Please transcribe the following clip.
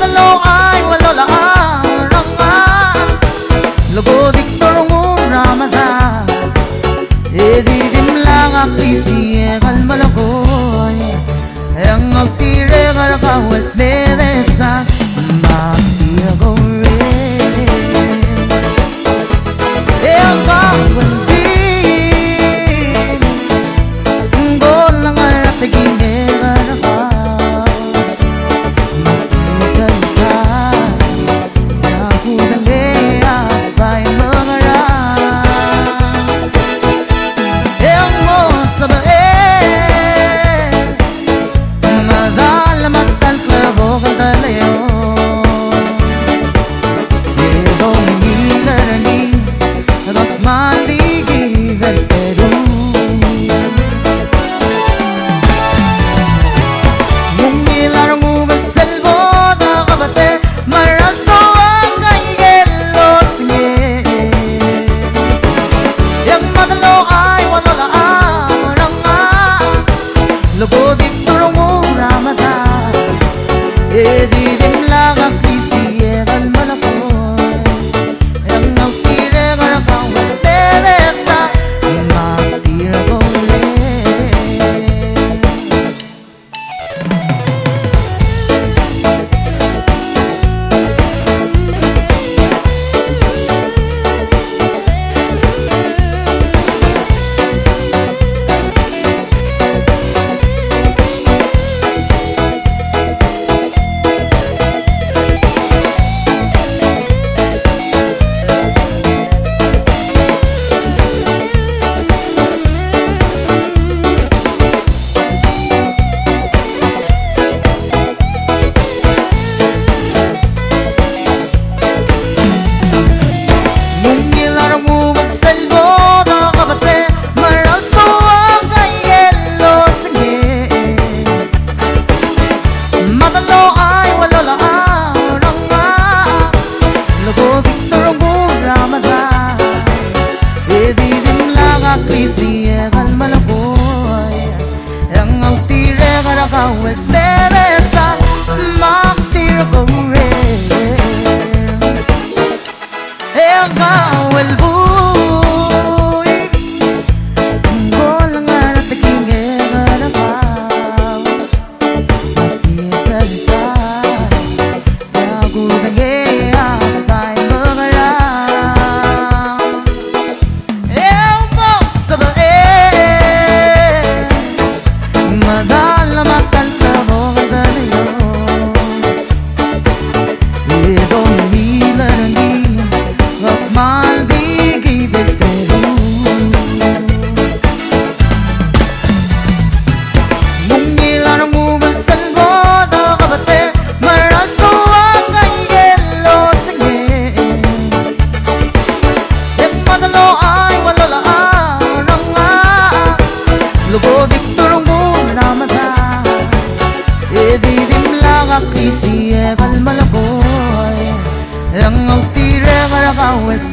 madalo ay walola ranga logo diktorong Ramadan edi dimlang akisi gal malagoy ang agtire garagawet meresa magtirago ang gawin din golang aratigin logo diktorong Ramadan edi dimlang akisi gal malakoy ang agtire garagawet meresa magtirago with meresa magtirago ang gawel buy golang aratigin garagaw magtirago yagudange abay magaraw ang masabae madala mataltabo kadalayo idong hilarani wag maldigay betero mungilan mo masalbo na kabate maraso ang angelo sige yung madalo ay walola ranga logo diktorong Ramadan edi dimlang akisi gal malakoy ang agtire garagawet